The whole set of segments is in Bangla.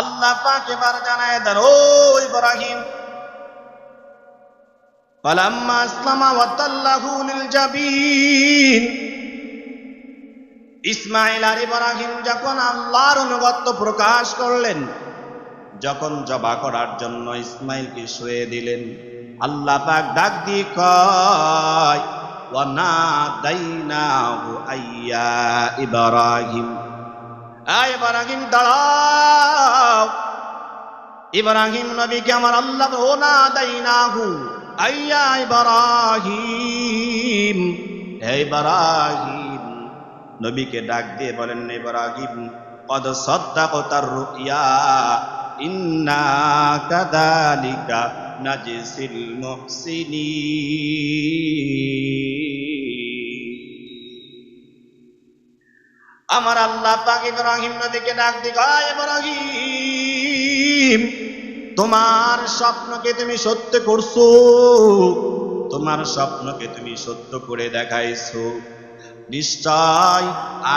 আল্লাহ পাক এবার জানায় দেন, ও ইব্রাহিম, ফালাম্মা আসলামা ওয়া তাল্লাহু লিল জাবিন, ইসমাঈল আর ইব্রাহিম যখন আল্লাহর আনুগত্য প্রকাশ করলেন, যখন জবা করার জন্য ইসমাঈলকে শুয়ে দিলেন, আল্লাহ পাক ডাক দিয়ে কয়, ওয়া নাদাইনাহু আইয়া ইব্রাহিম, আয় ইব্রাহিম দাঁড়াও। ইব্রাহিম নবীকে আমার আল্লাহ ও নাদাইনাহু আইয়া ইব্রাহিম, হে ইব্রাহিম, নবীকে ডাক দিয়ে বলেন, ইব্রাহিম কদ সাদ্দাকতার রুইয়া ইন্না কাযালিকা নাজসিল মুহসিনিন। আমার আল্লাহ পাক ইব্রাহিম নবীকে ডাক দিয়ে কয়, ইব্রাহিম, তোমার স্বপ্নকে তুমি সত্য করছো, তোমার স্বপ্নকে তুমি সত্য করে দেখাইছো। নিশ্চয়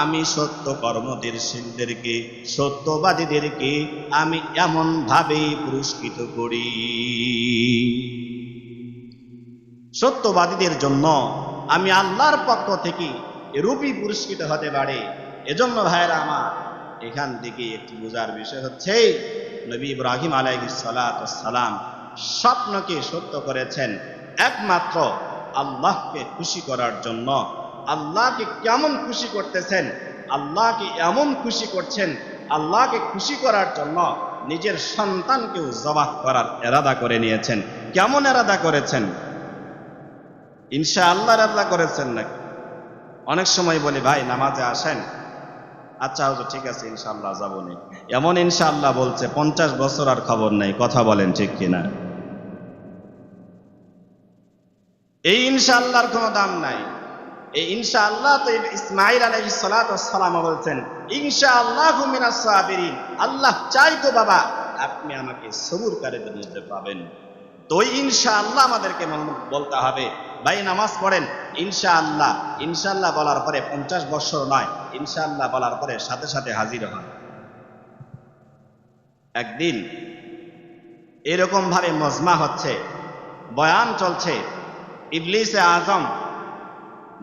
আমি সত্য কর্মশীলদেরকে, সত্যবাদীদেরকে আমি এমন ভাবেই পুরস্কৃত করি। সত্যবাদীদের জন্য আমি আল্লাহর পক্ষ থেকে এরূপই পুরস্কৃত হতে পারে। এজন্য ভাইরা আমার, এখান থেকে একটি বোঝার বিষয় হচ্ছে, নবী ইব্রাহিম আলাইহিস সালাতু ওয়াস সালাম স্বপ্নকে সত্য করেছেন একমাত্র আল্লাহকে খুশি করার জন্য। আল্লাহকে কেমন খুশি করতেছেন, আল্লাহকে এমন খুশি করছেন, আল্লাহকে খুশি করার জন্য নিজের সন্তানকেও জবাহ করার ইরাদা করে নিয়েছেন। কেমন ইরাদা করেছেন? ইনশাআল্লাহর ইরাদা করেছেন নাকি? অনেক সময় বলি, ভাই নামাজে আসেন, আচ্ছা হুজুর ঠিক আছে ইনশাআল্লাহ যাবো নি, এমন ইনশাআল্লাহ বলছে 50 বছর আর খবর নাই। কথা বলেন ঠিক কিনা? এই ইনশাআল্লাহর কোনো দাম নাই। এই ইনশাআল্লাহ তো ইসমাঈল আলাইহিস সালাতু ওয়াস সালাম বলছেন, ইনশাআল্লাহু মিনাস সাবিরিন, আল্লাহ চাই তো বাবা আপনি আমাকে সবুরকারীদের মধ্যে পাবেন। তো ইনশাআল্লাহ আমাদেরকে বলতে হবে। ভাই নামাজ পড়েন, ইনশাআল্লাহ, ইনশাআল্লাহ বলার পরে 50 বছর নয়, ইনশাআল্লাহ বলার পরে সাথে সাথে হাজির হন। একদিন এরকম ভাবে মজমা হচ্ছে, বয়ান চলছে, ইবলিসে আজম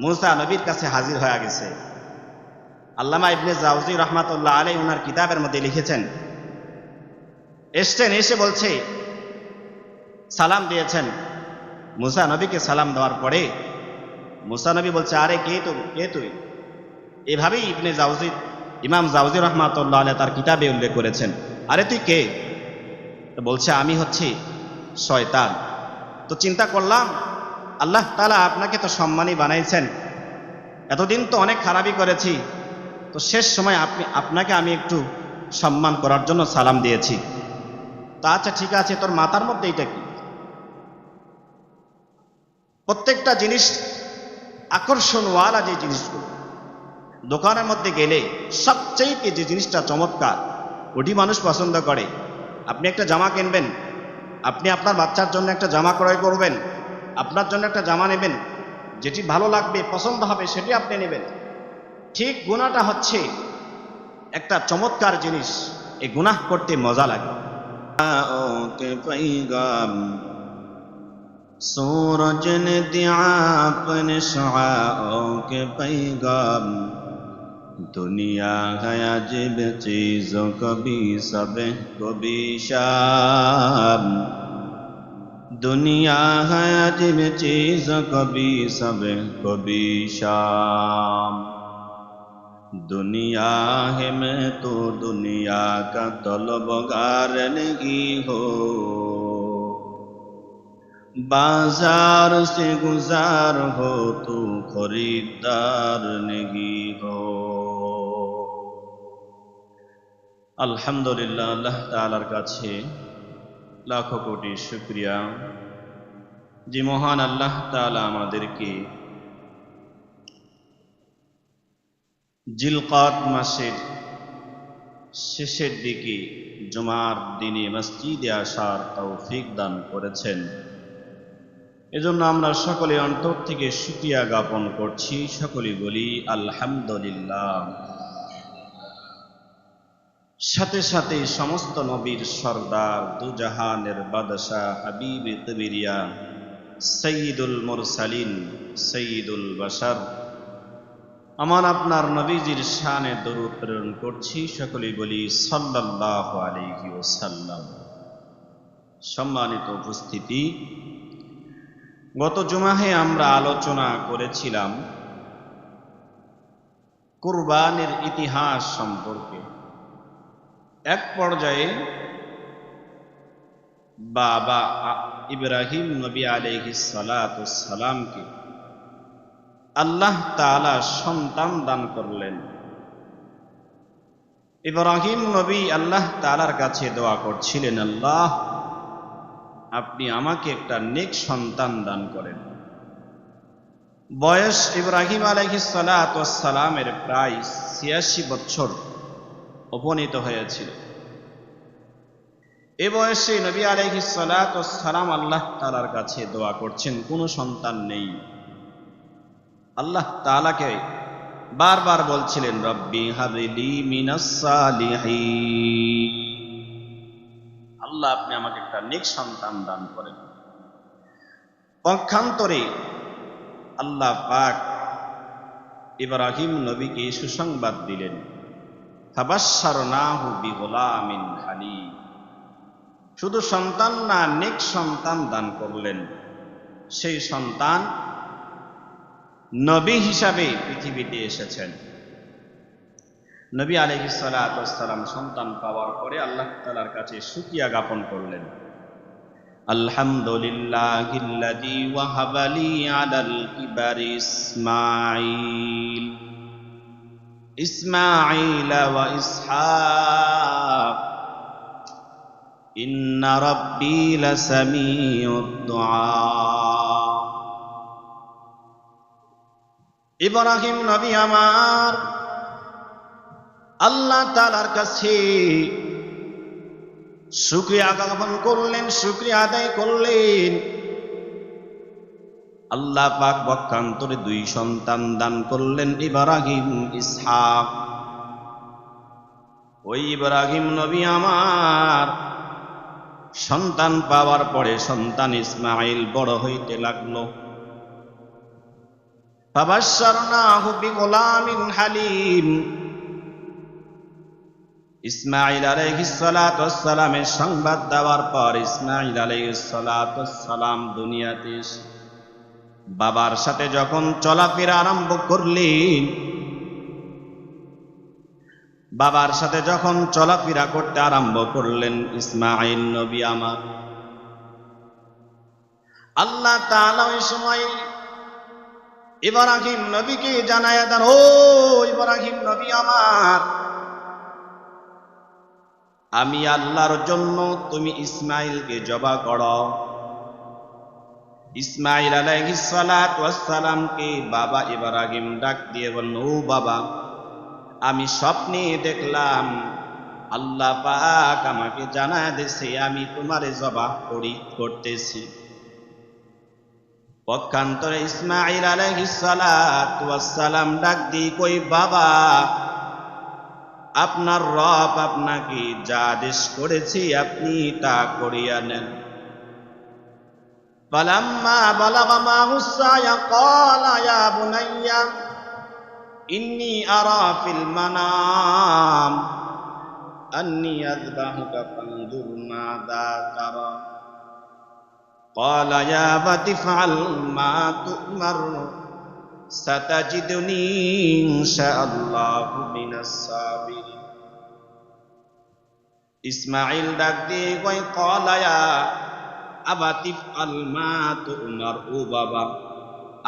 মুসা নবীর কাছে হাজির হয়ে গেছে। আল্লামা ইবনে জাওজি রাহমাতুল্লাহ আলাইহি ওনার কিতাবের মধ্যে লিখেছেন, এসছেন, এসে বলছে, সালাম দিয়েছেন। মুসা নবীকে সালাম দেওয়ার পরে মুসা নবী বলছে, আরে কে তুই? এভাবেই ইবনে জাওজি, ইমাম জাওজি রাহমাতুল্লাহ আলাইহি তার কিতাবে উল্লেখ করেছেন, আরে তুই কে? তো বলছে, আমি হচ্ছি শয়তান। তো চিন্তা করলাম, আল্লাহ তাআলা আপনাকে তো সম্মানী বানাইছেন, এতদিন তো অনেক খারাপি করেছি, তো শেষ সময় আপনাকে আমি একটু সম্মান করার জন্য সালাম দিয়েছি। তা আচ্ছা ঠিক আছে, তোর মাথার মধ্যে এটা কি? প্রত্যেকটা জিনিস আকর্ষণওয়ালা, যে জিনিসগুলো দোকানের মধ্যে গেলে সবচেয়ে যে জিনিসটা চমৎকার ওটি মানুষ পছন্দ করে। আপনি একটা জামা কিনবেন, আপনি আপনার বাচ্চার জন্য একটা জামা ক্রয় করবেন, আপনার জন্য একটা জামা নেবেন, যেটি ভালো লাগবে, পছন্দ হবে সেটি আপনি নেবেন। ঠিক গুনাহটা হচ্ছে একটা চমৎকার জিনিস, এই গুনাহ করতে মজা লাগে। सूरज ने दिया अपने शुआओं के पैगाम, दुनिया है अजीब चीजों कभी सब कभी शाम, दुनिया है अजीब चीजों कभी सब कभी शाम, दुनिया है मैं तो दुनिया का तलबगार नहीं हो, बाजार से गुजार हो तू खरीदार नहीं हो। আলহামদুলিল্লাহ, আল্লাহ তাআলার কাছে লাখো কোটি শুকরিয়া যে মহান আল্লাহ তাআলা আমাদেরকে জিলকাত মাসের শেষের দিকে জুমার দিনে মসজিদে আসার তৌফিক দান করেছেন। এজন্য আমরা সকলে অন্তর থেকে শুকরিয়া জ্ঞাপন করছি। সকলে বলি আলহামদুলিল্লাহ। সাথে সাথে সমস্ত নবীর সর্দার, দুজাহানের বাদশাহ, হাবিব তবরিয়া, সৈয়দুল মুরসালিন, সৈয়দুল বাশার, আমার আপনার নবীজির শানে দরুদ প্রেরণ করছি। সকলেই বলি সাল্লাল্লাহু আলাইহি ওয়াসাল্লাম। সম্মানিত উপস্থিতি, গত জুমাহে আমরা আলোচনা করেছিলাম কুরবানির ইতিহাস সম্পর্কে। এক পর্যায়ে বাবা ইব্রাহিম নবী আলাইহিস সালাতু ওয়াস সালামকে আল্লাহ তাআলা সন্তান দান করলেন। ইব্রাহিম নবী আল্লাহ তাআলার কাছে দোয়া করছিলেন, আল্লাহ আপনি আমাকে একটা নেক সন্তান দান করেন। বয়স ইব্রাহিম আলাইহিস সালাতু ওয়াস সালামের প্রায় ৮৬ বছর উপনীত হয়েছিল। এ বয়সে নবী আলাইহিস সালাতু ওয়াস সালাম আল্লাহ তাআলার কাছে দোয়া করছেন, কোনো সন্তান নেই। আল্লাহ তাআলাকে বারবার বলছিলেন, রব্বি হাবলি মিনাস সালিহিন, আল্লাহ আপনি আমাকে একটা নেক সন্তান দান করেন। পক্ষান্তরে আল্লাহ পাক ইব্রাহিম নবীকে সুসংবাদ দিলেন, ফাবাশশারনাহু বিগুলামিন হালিম, শুধু সন্তান না, নেক সন্তান দান করলেন। সেই সন্তান নবী হিসাবে পৃথিবীতে এসেছেন। নবী আলাইহিস সালাতু ওয়াস সালাম সন্তান পাওয়ার পরে আল্লাহ তাআলার কাছে শুকরিয়া জ্ঞাপন করলেন, আলহামদুলিল্লাহিল্লাযী ওয়াহাবা লি আলাল কিবারি ইসমাঈল ওয়া ইসহাক ইন্না রাব্বী লাসামিউদ দুআ। ইব্রাহিম নবী আমার আল্লাহ তাআলার কাছে শুকরিয়া জ্ঞাপন করলেন, শুকরিয়া আদায় করলেন। আল্লাহ পাক পক্ষান্তরে 2 সন্তান দান করলেন, ইব্রাহিম, ইসহাক। ওই ইব্রাহিম নবী আমার সন্তান পাওয়ার পরে সন্তান ইসমাঈল বড় হইতে লাগলো। ফাবাশশারনাহু বিগুলামিন হালিম, ইসমাঈল আলাইহিস সালাতু ওয়াস সালামের সংবাদ দেওয়ার পর ইসমাঈল আলাইহিস সালাতু ওয়াস সালাম দুনিয়াতে বাবার সাথে যখন চলাফেরা আরম্ভ করলেন, বাবার সাথে যখন চলাফেরা করতে আরম্ভ করলেন ইসমাঈল নবী আমার, আল্লাহ তাআলা ওই সময় ইব্রাহিম নবীকে জানায়া দেন, ও ইব্রাহিম নবী আমার, আমি আল্লাহর জন্য তুমি ইসমাঈলকে জবাহ করো। ইসমাঈল আলাইহিস সালাতু ওয়াস সালামকে বাবা ইব্রাহিম ডাক দিয়ে বলল, ও বাবা, আমি স্বপ্নে দেখলাম আল্লাহ পাক আমাকে জানায় দিয়েছে আমি তোমারে জবাহ করতেছি। পক্ষান্তরে ইসমাঈল আলাইহিস সালাতু ওয়াস সালাম ডাক দিয়ে কই, বাবা আপনার রব আপনাকে যা আদেশ করেছে আপনি তা করিয়া নেন। ফালাম্মা বালাগা মাহুস সায়া ক্বালা ইয়া বুনাইয়া ইন্নী আরা ফিল মানাম আন্নী আযবাহুকা ফানজুর মাযা তারা ক্বালা ইয়া আবাতি ইফআল মা তু'মার সাতাজিদুনি ইনশাআল্লাহু মিনাস সাবিরিন। ইসমাঈল ডাক দিয়ে কয়, ক্বালা ইয়া আবাতি ইফআল মা তু'মার, ও বাবা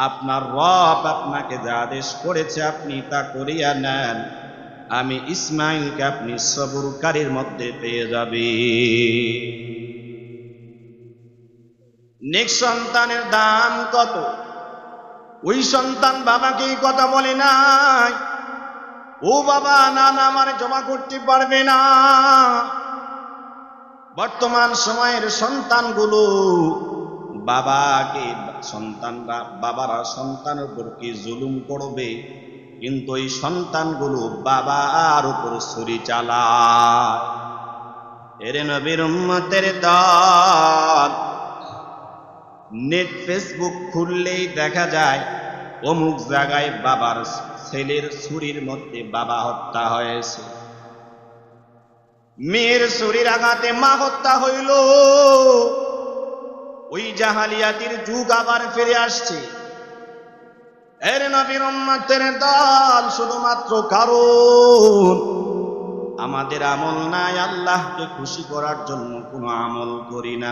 আপনার রব আপনাকে যা আদেশ করেছে আপনি তা করিয়া নেন। আমি ইসমাঈলকে আপনি সবরকারীর মধ্যে পেয়ে যাবে। নেক সন্তানের দাম কত? ওই সন্তান বাবাকে কথা বলে নাই, ও বাবা না না আমারে জমা করতে পারবে না। বর্তমান সময়ের সন্তানগুলো বাবাকে, বাবারা সন্তানের উপর কি জুলুম করবে কিন্তু এই সন্তানগুলো বাবার উপর ছুরি চালায়। এরে নবীর উম্মতের দল, নেট ফেসবুক খুললেই দেখা যায় অমুক জায়গায় বাবার ছেলের ছুরির মধ্যে বাবা হত্যা হয়েছে, মেয়ের ছুরির আঘাতে মা হত্যা হইল। ওই জাহালিয়াতির যুগ আবার ফিরে আসছে। এর নবীর উম্মতের দল, শুধুমাত্র কারণ আমাদের আমল নাই, আল্লাহকে খুশি করার জন্য কোনো আমল করি না।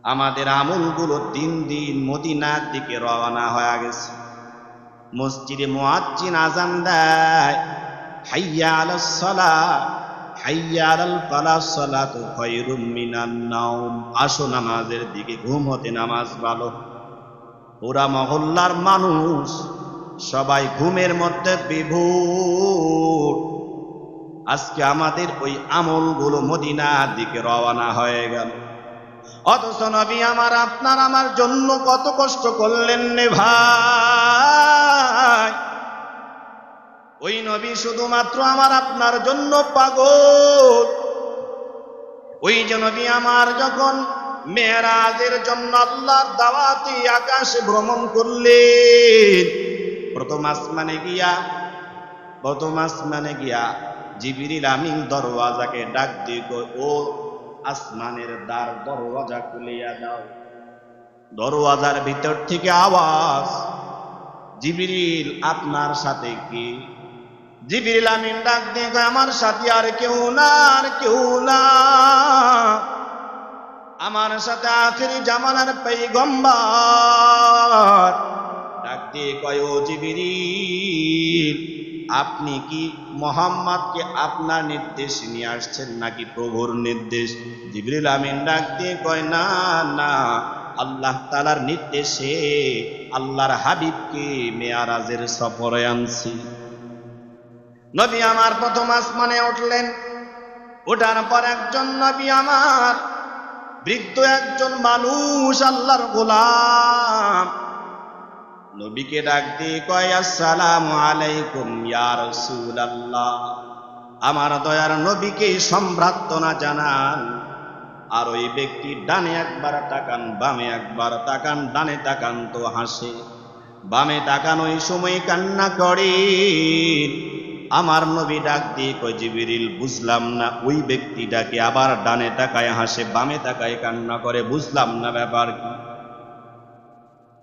আমাদের আমলগুলো দিন দিন মদিনার দিকে রওনা হয়ে গেছে। মসজিদে মুয়াজ্জিন আযান দেয়, হাইয়া আলাস সালাহ, হাইয়া আলাল ফালাহ, সালাতু খায়রুম মিনান নাওম। আসো নামাজের দিকে, ঘুম হতে নামাজ ভালো। পুরা মহল্লার মানুষ সবাই ঘুমের মধ্যে বিভোর। আজকে আমাদের ওই আমলগুলো মদিনার দিকে রওনা হয়ে গেল। অথচ নবী আমার আপনার আমার জন্য কত কষ্ট করলেন রে ভাই। ওই নবী শুধুমাত্র আমার আপনার জন্য পাগল। ওই যে নবী আমার যখন মেরাজের জন্য আল্লাহর দাওয়াতে আকাশে ভ্রমণ করলেন, প্রথম আসমানে গিয়া জিবরিল আমিন দরওয়াজাকে ডাক দিয়ে কয়, ও আসমানের দ্বার, দরওয়াজা খুলিয়া দাও। দরওয়াজার ভিতর থেকে আওয়াজ, জিবরিল আপনার সাথে কি? জিবরিল আমিন ডাক দিয়ে কয়, আমার সাথে আর কেউ না, আর কেউ না, আমার সাথে আখিরি জামানার পয়গম্বর। ডাক দিয়ে কয়, ও জিবরিল, আপনি কি মুহাম্মদকে আপনার নির্দেশ নিয়ে আসছেন নাকি প্রভুর নির্দেশ? জিবরিল আমিন ডাক দিয়ে কয়, না না, আল্লাহ তাআলার নির্দেশে আল্লাহর হাবিবকে মেরাজের সফরে আনছি। নবী আমার প্রথম আসমানে উঠলেন। ওঠার পর একজন নবী আমার, বৃদ্ধ একজন মানুষ, আল্লাহর গোলাম, নবীকে ডাক দিয়ে কয়, আসসালামু আলাইকুম ইয়া রাসূলুল্লাহ। আমার দয়ার নবীকে সম্ভ্রার্থনা জানান। আর ওই ব্যক্তি ডানে একবার তাকান, বামে একবার তাকান, ডানে তাকান তো হাসে, বামে তাকান ওই সময় কান্না করে। আমার নবী ডাক দিয়ে কয়, জিবরিল, বুঝলাম না, ওই ব্যক্তিটাকে আবার ডানে তাকায় হাসে, বামে তাকায় কান্না করে, বুঝলাম না ব্যাপার কি?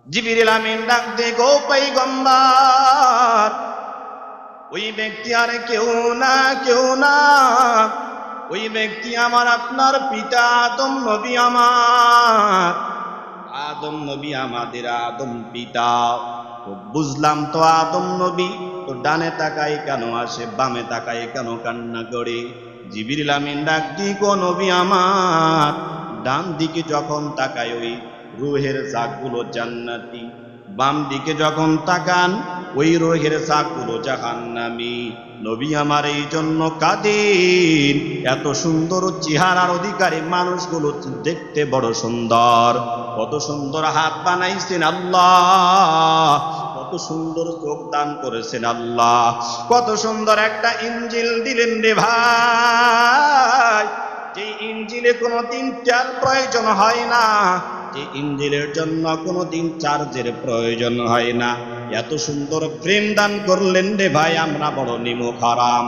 জিবরিল আমিন ডাক দিয়ে গো পয়গম্বর, ওই ব্যক্তি আর কেউ না, কেউ না, ওই ব্যক্তি আমার আপনার পিতা আদম নবী। আমার আদম নবী, আমাদের আদম পিতা। তো বুঝলাম তো আদম নবী, তো ডানে তাকায় কেন আসে, বামে তাকায় কেন কান্না করে? জিবরিল আমিন ডাক দিয়ে গো নবী আমার, ডান দিকে যখন তাকায় ওই রূহের জাকগুলো জান্নাতি, বাম দিকে যখন তাকান ওই রূহের জাকগুলো জাহান্নামী। নবী আমার এই জন্য কাঁদেন, এত সুন্দর চেহারার অধিকারী মানুষগুলো দেখতে বড় সুন্দর, কত সুন্দর হাত বানাইছেন আল্লাহ, কত সুন্দর চোখ দান করেছেন আল্লাহ, কত সুন্দর একটা ইঞ্জিল দিলেন রে ভাই। যে ইঞ্জিলে কোনোদিন তেল প্রয়োজন হয় না, যে ইঞ্জিলের জন্য কোনোদিন চার্জের প্রয়োজন হয় না, এত সুন্দর প্রেম দান করলেন রে ভাই। আমরা বড় নিমক হারাম,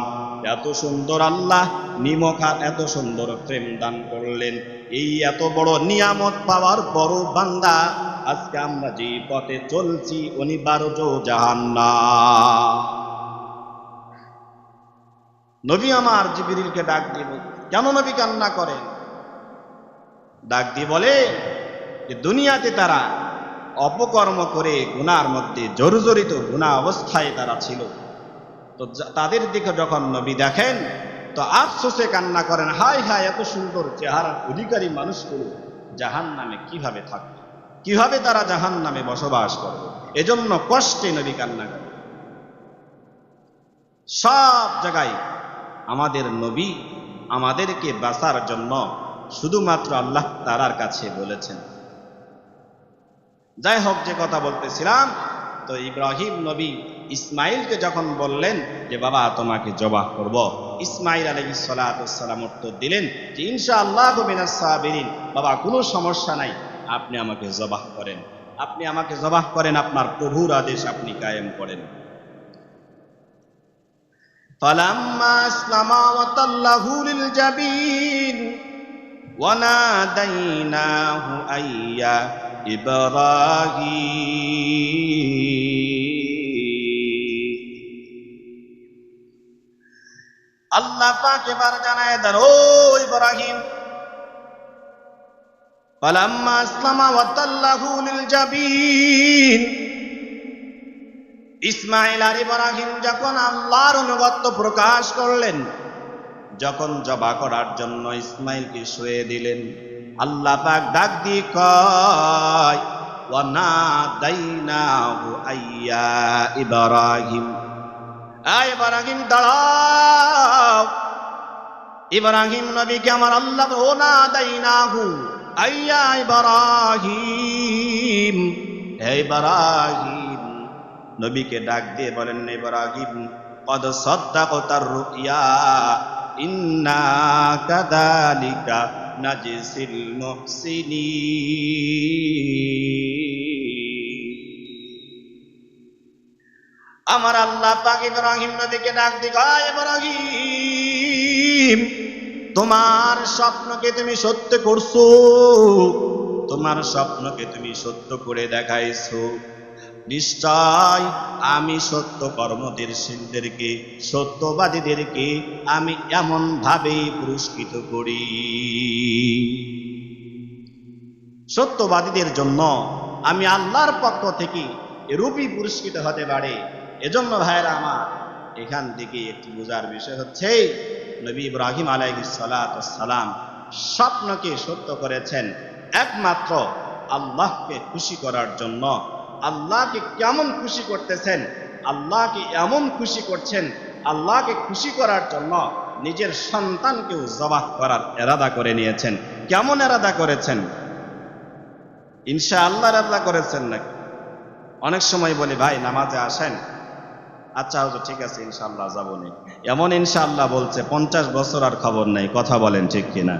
এত সুন্দর আল্লাহ নিমক, এত সুন্দর প্রেম দান করলেন। এই এত বড় নিয়ামত পাওয়ার বড় বান্দা আজকে আমরা যে পথে চলছি, অনিবার্য জাহান্নাম। নবী আমার জিবরিলকে ডাক দিয়ে, কেন নবী কান্না করেন? ডাক দিয়ে বলে যে দুনিয়াতে তারা অপকর্ম করে গুনার মধ্যে জর্জরিত, গুনাহ অবস্থায় তারা ছিল। তো তাদের দিকে যখন নবী দেখেন তো আফসোসে কান্না করেন, হায় হায়, এত সুন্দর চেহারার অধিকারী মানুষগুলো জাহান্নামে কিভাবে থাকবে, কিভাবে তারা জাহান্নামে বসবাস করবে। এজন্য কষ্টে নবী কান্না করেন। সব জায়গায় আমাদের নবী আমাদেরকে বাঁচার জন্য শুধুমাত্র আল্লাহ তাআলার কাছে বলেছেন। যাই হোক, যে কথা বলতেছিলাম, তো ইব্রাহিম নবী ইসমাইলকে যখন বললেন যে বাবা তোমাকে জবাহ করব, ইসমাইল আলাইহিস সালাতু ওয়াস সালাম উত্তর দিলেন যে ইনশাআল্লাহু মিনাস সাবিরিন, বাবা কোনো সমস্যা নাই, আপনি আমাকে জবাহ করেন, আপনি আমাকে জবাহ করেন, আপনার প্রভুর আদেশ আপনি কায়েম করেন। ফালাম্মা আসলামা ওয়া তাল্লাহু লিল জাবিন ওয়া নাদাইনাহু আইয়া ইব্রাহিম। আল্লাহ পাক এবার জানায় দেন, ও ইব্রাহিম, ফালাম্মা আসলামা ওয়া তাল্লাহু লিল জাবিন, ইসমাইল আর ইব্রাহিম যখন আল্লাহর অনুগত্য প্রকাশ করলেন, যখন জবা করার জন্য ইসমাইলকে শুয়ে দিলেন, আল্লাহ পাক ডাক দিয়ে কয় ওয়া নাদাইনাহু আইয়া ইব্রাহিম, আয় ইব্রাহিম দাঁড়াও। ইব্রাহিম নবীকে আমার আল্লাহ ও নাদাইনাহু আইয়া ইব্রাহিম, হে ইব্রাহিম, নবীকে ডাক দিয়ে বলেন, ইব্রাহিম কদ সাদ্দাকতার রুইয়া ইন্না কাযালিকা নাজসিল মুহসিনিন। আমার আল্লাহ পাক ইব্রাহিম নবীকে ডাক দিয়ে কয়, ইব্রাহিম তোমার স্বপ্নকে তুমি সত্য করছো, তোমার স্বপ্নকে তুমি সত্য করে দেখাইছো, নিশ্চয় আমি সত্য কর্মশীলদেরকে, সত্যবাদীদেরকে আমি এমন ভাবে পুরস্কৃত করি। সত্যবাদীদের জন্য আমি আল্লাহর পক্ষ থেকে এরূপই পুরস্কৃত হতে পারে। এজন্য ভাইরা আমার, এখান থেকে একটি বোঝার বিষয় হচ্ছে নবী ইব্রাহিম আলাইহিস সালাতু ওয়াস সালাম স্বপ্নকে সত্য করেছেন একমাত্র আল্লাহকে খুশি করার জন্য। আল্লাহকে কেমন খুশি করতেছেন, আল্লাহকে এমন খুশি করছেন, আল্লাহকে খুশি করার জন্য নিজের সন্তানকেও জবাহ করার ইরাদা করে নিয়েছেন। কেমন ইরাদা করেছেন? ইনশাআল্লাহ ইরাদা করেছেন নাকি? অনেক সময় বলি ভাই নামাজে আসেন, আচ্ছা হুজুর ঠিক আছে ইনশাআল্লাহ যাবো নি, এমন ইনশাআল্লাহ বলছে 50 বছর আর খবর নাই। কথা বলেন ঠিক কিনা?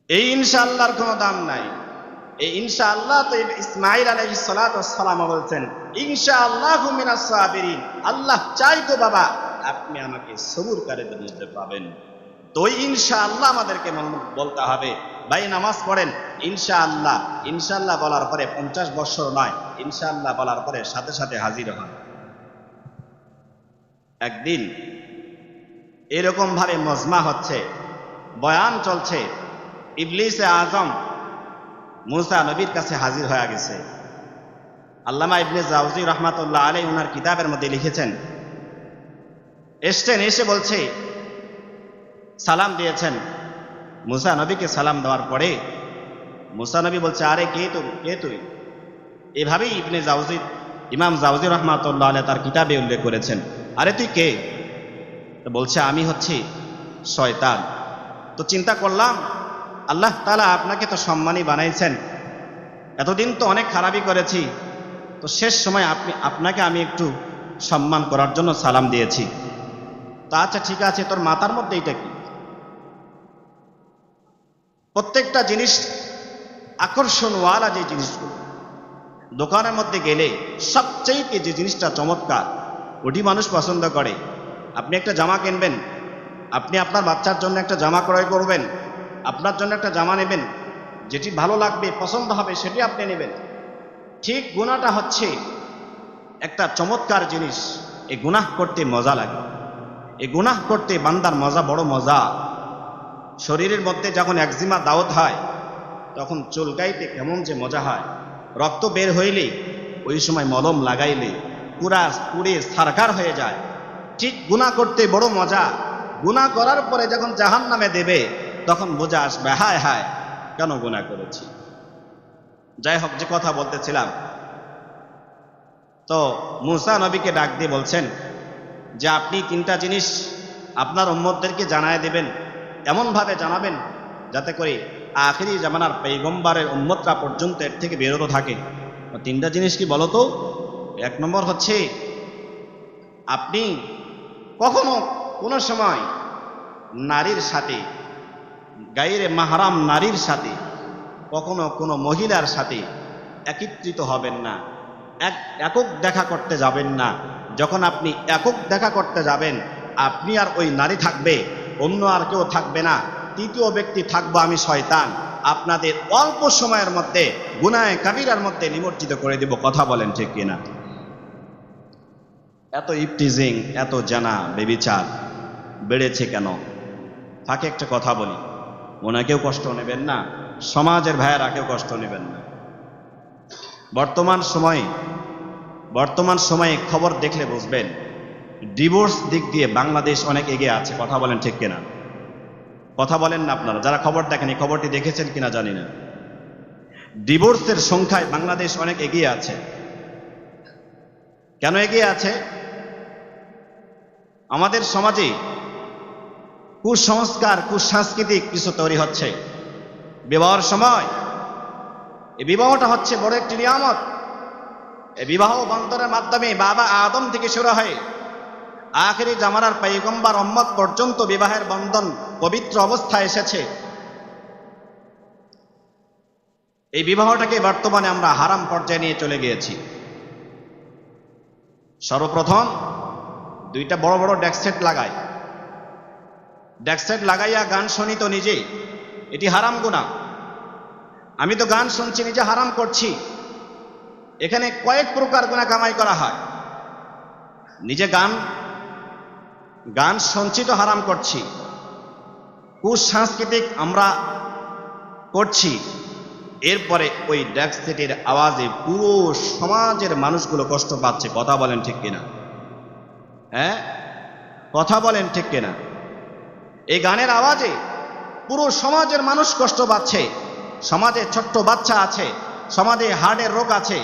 এই ইনশাআল্লাহর কোনো দাম নাই। এই ইনশাআল্লাহ তো ইসমাইল আলাইহিস সালাতু ওয়াস সালাম বলছেন ইনশাআল্লাহু মিনাস সাবিরিন, আল্লাহ চাই তো বাবা আপনি আমাকে সবুরকারীদের মধ্যে পাবেন। তো ইনশাআল্লাহ আমাদেরকে বলতে হবে। ভাই নামাজ পড়েন, ইনশাআল্লাহ, ইনশাআল্লাহ বলার পরে 50 বছর নয়, ইনশাআল্লাহ বলার পরে সাথে সাথে হাজির হন। একদিন এরকম ভাবে মজমা হচ্ছে, বয়ান চলছে, ইবলিসে আজম মুসা নবীর কাছে হাজির হয়ে গেছে। আল্লামা ইবনে জাওজি রাহমাতুল্লাহ আলাইহি ওনার কিতাবের মধ্যে লিখেছেন, এসে বলছে, সালাম দিয়েছেন। মুসা নবীকে সালাম দেওয়ার পরে মুসা নবী বলছে, আরে কে তুই? এভাবেই ইবনে জাওজি, ইমাম জাওজি রাহমাতুল্লাহ আলাইহি তার কিতাবে উল্লেখ করেছেন, আরে তুই কে? তো বলছে আমি হচ্ছি শয়তান। তো চিন্তা করলাম আল্লাহ তাআলা আপনাকে তো সম্মানী বানাইছেন, এতদিন তো অনেক খারাপই করেছি, তো শেষ সময় আপনাকে আমি একটু সম্মান করার জন্য সালাম দিয়েছি। তো আচ্ছা ঠিক আছে, তোর মাথার মধ্যে এটা কি? প্রত্যেকটা জিনিস আকর্ষণওয়ালা, যে জিনিসগুলো দোকানের মধ্যে গেলে সবচেয়ে যে জিনিসটা চমৎকার ওটি মানুষ পছন্দ করে। আপনি একটা জামা কিনবেন, আপনি আপনার বাচ্চার জন্য একটা জামা ক্রয় করবেন, আপনার জন্য একটা জামা নেবেন, যেটি ভালো লাগবে পছন্দ হবে সেটি আপনি নেবেন। ঠিক গুনাহটা হচ্ছে একটা চমৎকার জিনিস। এই গুনাহ করতে মজা লাগে, এই গুনাহ করতে বান্দার মজা, বড় মজা। শরীরের মধ্যে যখন একজিমা দাউদ হয় তখন চুলকাইতে কেমন যে মজা হয়, রক্ত বের হইলে ওই সময় মলম লাগাইলে পুরে সারকার হয়ে যায়। ঠিক গুনাহ করতে বড় মজা, গুনাহ করার পরে যখন জাহান্নামে দেবে তখন বোঝা আসবে হায় হায় কেন গুনাহ করেছি। যাই হোক, যে কথা বলতেছিলাম, তো মুসা নবীকে ডাক দিয়ে বলছেন যে আপনি 3টা জিনিস আপনার উম্মতদেরকে জানায় দেবেন, এমনভাবে জানাবেন যাতে করে আখিরি জামানার পয়গম্বরের উম্মতরা পর্যন্ত এর থেকে বিরত থাকে। তিনটা জিনিস কি বলো তো? এক নম্বর হচ্ছে আপনি কখনো কোনো সময় নারীর সাথে, গায়ের মাহরাম নারীর সাথে, কখনো কোনো মহিলার সাথে একত্রিত হবেন না, একক দেখা করতে যাবেন না। যখন আপনি একক দেখা করতে যাবেন, আপনি আর ওই নারী থাকবে, অন্য আর কেউ থাকবে না, তৃতীয় ব্যক্তি থাকবো আমি শয়তান। আপনাদের অল্প সময়ের মধ্যে গুনাহে কাবিরার মধ্যে নিমজ্জিত করে দেব। কথা বলেন ঠিক কিনা? এত ইফটিজিং, এত জানা বেবিচার বেড়েছে কেন? ফাঁকে একটা কথা বলি, ওনাকেও কষ্ট নেবেন না, সমাজের ভাইয়েরা কেউ কষ্ট নেবেন না। বর্তমান সময়ে খবর দেখলে বুঝবেন, ডিভোর্স দিক দিয়ে বাংলাদেশ অনেক এগিয়ে আছে। কথা বলেন ঠিক কিনা? কথা বলেন না আপনারা যারা খবর দেখেন, এই খবরটি দেখেছেন কিনা জানি না। ডিভোর্সের সংখ্যায় বাংলাদেশ অনেক এগিয়ে আছে। কেন এগিয়ে আছে? আমাদের সমাজে কুসংস্কার, কুসাংস্কৃতিক কিছু তৈরি হচ্ছে বিবাহের সময়। এই বিবাহটা হচ্ছে বড় একটি নিয়ামত। এই বিবাহ বন্ধনের মাধ্যমে বাবা আদম থেকে শুরু হয় আখেরি জামানার পয়গম্বর উম্মত পর্যন্ত বিবাহের বন্ধন পবিত্র অবস্থায় এসেছে। এই বিবাহটাকে বর্তমানে আমরা হারাম পর্যায়ে নিয়ে চলে গিয়েছি। সর্বপ্রথম দুইটা বড় বড় ডেকসেট লাগাইয়া গান শুনি তো নিজে, এটি হারাম গুনাহ। আমি তো গান শুনছি, নিজে হারাম করছি। এখানে কয়েক প্রকার গুনাহ কামাই করা হয়। নিজে গান শুনছি তো হারাম করছি, কুসাংস্কৃতিক আমরা করছি। এরপরে ওই ডেকসেটের আওয়াজে পুরো সমাজের মানুষগুলো কষ্ট পাচ্ছে। কথা বলেন ঠিক কিনা? হ্যাঁ, কথা বলেন ঠিক কিনা? এই গানের আওয়াজে পুরো সমাজের মানুষ কষ্ট পাচ্ছে। সমাজে ছোট্ট বাচ্চা আছে, সমাজে হার্টের রোগ আছে,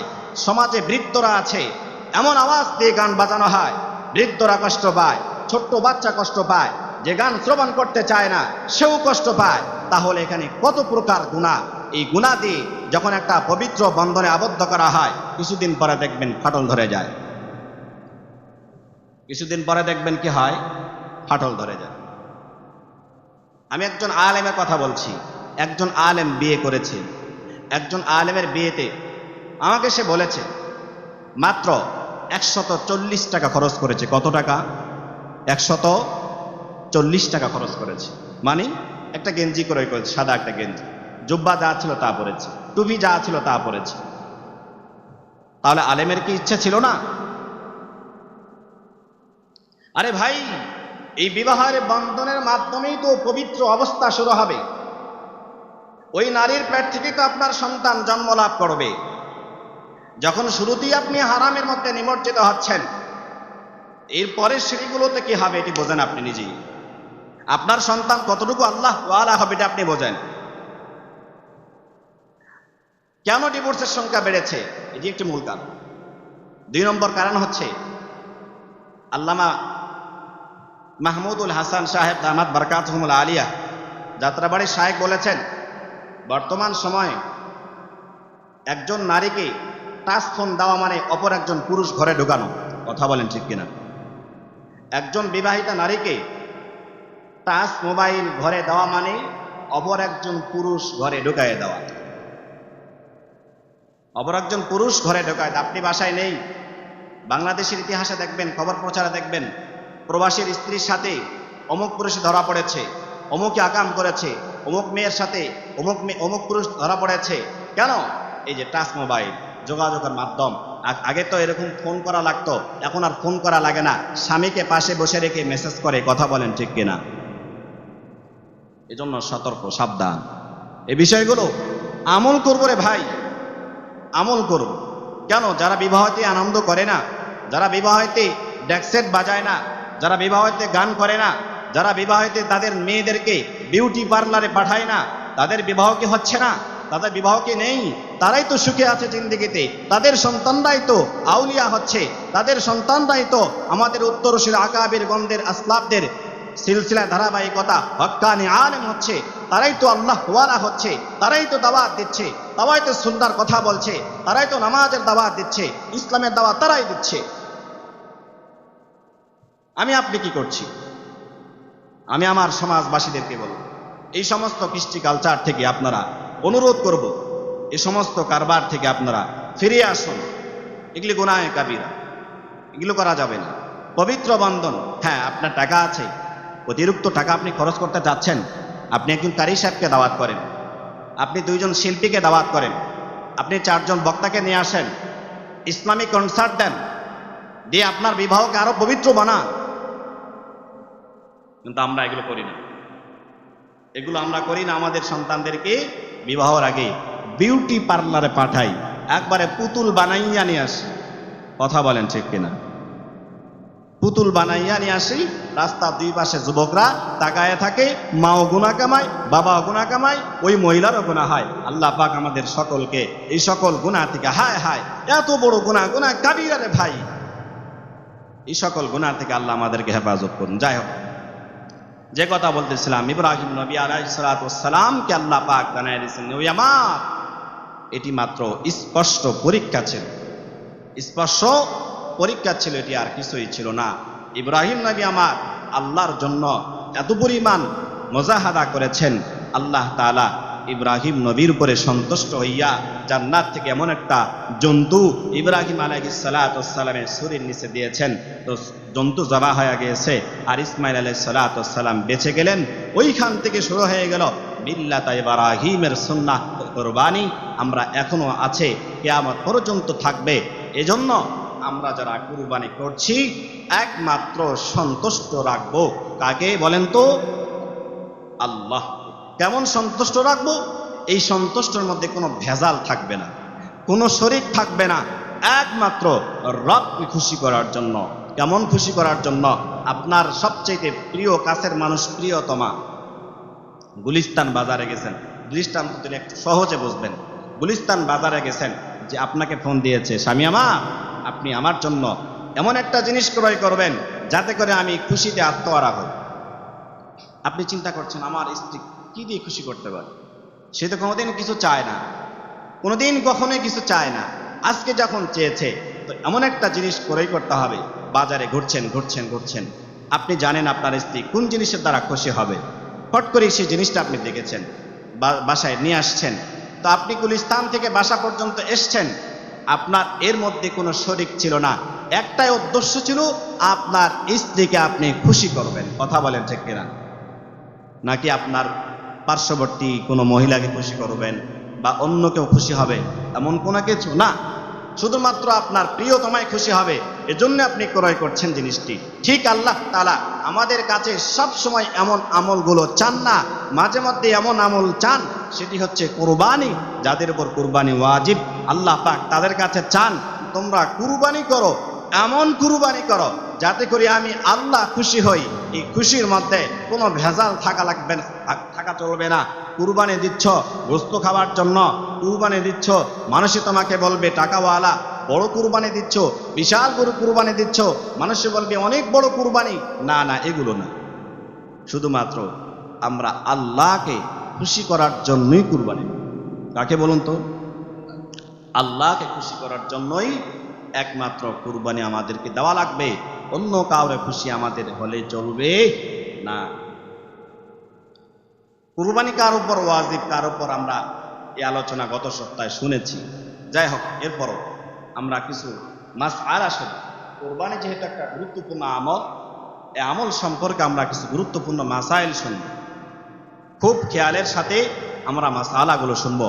সমাজে বৃদ্ধরা আছে। এমন আওয়াজ দিয়ে গান বাজানো হয়, বৃদ্ধরা কষ্ট পায়, ছোট্ট বাচ্চা কষ্ট পায়, যে গান শ্রবণ করতে চায় না সেও কষ্ট পায়। তাহলে এখানে কত প্রকার গুনাহ। এই গুনাহ দিয়ে যখন একটা পবিত্র বন্ধনে আবদ্ধ করা হয়, কিছুদিন পরে দেখবেন ফাটল ধরে যায়। কিছুদিন পরে দেখবেন কি হয়? ফাটল ধরে যায়। আমি একজন আলেমের কথা বলছি। একজন আলেম বিয়ে করেছে। একজন আলেমের বিয়েতে আমাকে সে বলেছে মাত্র 140 টাকা খরচ করেছে। কত টাকা? 140 টাকা খরচ করেছে। মানে একটা গেঞ্জি করে করেছে, সাদা একটা গেঞ্জি, জুব্বা যা ছিল তা পরেছে, টুপি যা ছিল তা পরেছে। তাহলে আলেমের কি ইচ্ছা ছিল না? আরে ভাই, এই বিবাহের বন্ধনের মাধ্যমেই তো পবিত্র অবস্থা শুরু হবে। ওই নারীর পেট থেকে তো আপনার সন্তান জন্ম লাভ করবে। যখন শুরুতেই আপনি হারামের মধ্যে নিমজ্জিত হচ্ছেন, এরপরের সিঁড়িগুলোতে কি হবে এটি বোঝেন আপনি নিজেই। আপনার সন্তান কতটুকু আল্লাহ ওয়ালা হবে এটা আপনি বোঝেন। কেন ডিভোর্সের সংখ্যা বেড়েছে? এটি একটি মূল কারণ। 2 নম্বর কারণ হচ্ছে আল্লামা মাহমুদুল হাসান সাহেব দামাত বারকাতুহুল আলিয়া যাত্রাবাড়ির শায়েখ বলেছেন, বর্তমান সময়ে একজন নারীকে টাচ ফোন দেওয়া মানে অপর একজন পুরুষ ঘরে ঢুকানো। কথা বলেন ঠিক কিনা? একজন বিবাহিতা নারীকে টাচ মোবাইল ঘরে দেওয়া মানে অপর একজন পুরুষ ঘরে ঢুকায় দেওয়া। অপর একজন পুরুষ ঘরে ঢোকায়। আপনি বাসায় নেই, বাংলাদেশের ইতিহাসে দেখবেন, খবর প্রচারে দেখবেন, প্রবাসীর স্ত্রীর সাথে অমুক পুরুষ ধরা পড়েছে, অমুকে আকাম করেছে, অমুক মেয়ের সাথে অমুক পুরুষ ধরা পড়েছে। কেন? এই যে টাচ মোবাইল, যোগাযোগের মাধ্যম। আগে তো এরকম ফোন করা লাগতো, এখন আর ফোন করা লাগে না, স্বামীকে পাশে বসে রেখে মেসেজ করে। কথা বলেন ঠিক কিনা? এজন্য সতর্ক, সাবধান। এই বিষয়গুলো আমল করবো রে ভাই, আমল করব। কেন? যারা বিবাহতে আনন্দ করে না, যারা বিবাহতে ডেকসেট বাজায় না, যারা বিবাহতে গান করে না, যারা বিবাহতে তাদের মেয়েদেরকে বিউটি পার্লারে পাঠায় না, তাদের বিবাহ কি হচ্ছে না? তাদের বিবাহ কি নেই? তারাই তো সুখে আছে জিন্দেগিতে। তাদের সন্তানরাই তো আউলিয়া হচ্ছে, তাদের সন্তানরাই তো আমাদের উত্তরসূরি আকাবির গন্ধের আসলাফদের সিলসিলা ধারাবাহিকতা হক্কানি আলেম হচ্ছে, তারাই তো আল্লাহ ওয়ালা হচ্ছে, তারাই তো দাওয়াত দিচ্ছে। তারাই তো সুন্নাহর কথা বলছে, তারাই তো নামাজের দাওয়াত দিচ্ছে, ইসলামের দাওয়াত তারাই দিচ্ছে। আমি আপনি কি করছি? আমি আমার সমাজবাসীদেরকে বলব, এই সমস্ত কৃষ্টি কালচার থেকে আপনারা, অনুরোধ করব, এই সমস্ত কারবার থেকে আপনারা ফিরে আসুন। এগুলি গুনাহে কাবিরা, এগুলো করা যাবে না। পবিত্র বন্ধন, হ্যাঁ আপনার টাকা আছে, অতিরিক্ত টাকা আপনি খরচ করতে চাচ্ছেন, আপনি একজন কারি সাহেবকে দাওয়াত করেন, আপনি 2 জন শিল্পীকে দাওয়াত করেন, আপনি 4 জন বক্তাকে নিয়ে আসেন, ইসলামিক কনসার্ট দেন, দিয়ে আপনার বিবাহকে আরো পবিত্র বানান। কিন্তু আমরা এগুলো করি না, এগুলো আমরা করি না। আমাদের সন্তানদেরকে বিবাহের আগে বিউটি পার্লারে পাঠাই, একবারে পুতুল বানাইয়া নিয়ে আসি। কথা বলেন ঠিক কিনা? পুতুল বানাইয়া নিয়ে আসি, রাস্তার 2 পাশে যুবকরা তাকায় থাকে, মাও গুনাহ কামায়, বাবাও গুনাহ কামায়, ওই মহিলারও গুনাহ হয়। আল্লাহ পাক আমাদের সকলকে এই সকল গুনাহ থেকে, হায় হায় এত বড় গুনাহ, গুনাহ কাবীরা রে ভাই, এই সকল গুনাহ থেকে আল্লাহ আমাদেরকে হেফাজত করুন। যাই হোক, যে কথা বলতেছিলাম, ইব্রাহিম নবী আলাইহিস সালাতু ওয়াস সালামকে আল্লাহ পাক জানায় দিয়েছেন, ওই আমার, এটি মাত্র স্পষ্ট পরীক্ষা ছিল, স্পষ্ট পরীক্ষা ছিল, এটি আর কিছুই ছিল না। ইব্রাহিম নবী আমার আল্লাহর জন্য এত পরিমাণ মুজাহাদা করেছেন, আল্লাহ তাআলা ইব্রাহিম নবীর উপরে সন্তুষ্ট হইয়া জান্নাত থেকে এমন একটা জন্তু ইব্রাহিম আলাইহিস সালাতু ওয়াস সালামের শরীর নিচে দিয়েছেন। তো জন্তু জবা হয়ে গিয়েছে, আর ইসমাইল আলাইহিস সালাতু ওয়াস সালাম বেঁচে গেলেন। ওইখান থেকে শুরু হয়ে গেল মিল্লাত ইব্রাহিমের সুন্নাহ কুরবানি। আমরা এখনো আছে, কিয়ামত পর্যন্ত থাকবে। এজন্য আমরা যারা কুরবানি করছি একমাত্র সন্তুষ্ট রাখবো কাকে বলেন তো? আল্লাহ। কেমন সন্তুষ্ট রাখবো? এই সন্তুষ্টের মধ্যে কোনো ভেজাল থাকবে না, কোনো শরীক থাকবে না, একমাত্র রবকে খুশি করার জন্য। কেমন খুশি করার জন্য? আপনার সবচেয়ে প্রিয় কাছের মানুষ, প্রিয়তমা, গুলিস্তান বাজারে গেছেন, দৃষ্টান্ত দিলে একটু সহজে বুঝবেন। গুলিস্তান বাজারে গেছেন, যে আপনাকে ফোন দিয়েছে, স্বামী আমার, আপনি আমার জন্য এমন একটা জিনিস ক্রয় করবেন যাতে করে আমি খুশিতে আত্মহারা হই। আপনি চিন্তা করছেন, আমার স্ত্রী কি দিয়ে খুশি করতে পারে? সে তো কোনোদিন কিছু চায় না, কোনোদিন কখনোই কিছু চায় না। আজকে যখন চেয়েছে, তো এমন একটা জিনিস ক্রয় করতে হবে। বাজারে ঘুরছেন ঘুরছেন ঘুরছেন, আপনি জানেন আপনার স্ত্রী কোন জিনিসের দ্বারা খুশি হবে, ফট করে সেই জিনিসটা আপনি দেখেছেন, বাসায় নিয়ে আসছেন। তো আপনি গুলিস্তান থেকে বাসা পর্যন্ত এসছেন, আপনার এর মধ্যে কোনো শরিক ছিল না, একটাই উদ্দেশ্য ছিল, আপনার স্ত্রীকে আপনি খুশি করবেন। কথা বলেন ঠিক কিনা? নাকি আপনার পার্শ্ববর্তী কোনো মহিলাকে খুশি করবেন বা অন্য কেউ খুশি হবে এমন কোনো কিছু না, শুধুমাত্র আপনার প্রিয়তমায় খুশি হবে, এজন্য আপনি ক্রয় করছেন জিনিসটি। ঠিক আল্লাহ তাআলা আমাদের কাছে সব সময় এমন আমলগুলো চান না, মাঝে মধ্যে এমন আমল চান, সেটি হচ্ছে কুরবানি। যাদের উপর কুরবানি ওয়াজিব, আল্লাহ পাক তাদের কাছে চান তোমরা কুরবানি করো, এমন কুরবানি করো যাতে করে আমি আল্লাহ খুশি হই। এই খুশির মধ্যে কোনো ভেজাল থাকা চলবে না। কুরবানি দিচ্ছ গোস্ত খাওয়ার জন্য, কুরবানি দিচ্ছ মানুষে তোমাকে বলবে টাকাওয়ালা, বড় কুরবানি দিচ্ছ, বিশাল বড় কুরবানি দিচ্ছ, মানুষে বলবে অনেক বড় কুরবানি। না না, এগুলো না। শুধুমাত্র আমরা আল্লাহকে খুশি করার জন্যই কুরবানি। কাকে বলুন তো? আল্লাহকে খুশি করার জন্যই একমাত্র কুরবানি আমাদেরকে দেওয়া লাগবে, অন্য কাউরে খুশি আমাদের হলে চলবে না। কুরবানি কার উপর ওয়াজিব, কার উপর, আমরা এই আলোচনা গত সপ্তাহে শুনেছি। যাই হোক, এরপরও আমরা কিছু মাসআলা শুনি। কুরবানি যেহেতু একটা গুরুত্বপূর্ণ আমল, এই আমল সম্পর্কে আমরা কিছু গুরুত্বপূর্ণ মাসাইল শুনব। খুব খেয়ালের সাথে আমরা মাসআলাগুলো শুনব।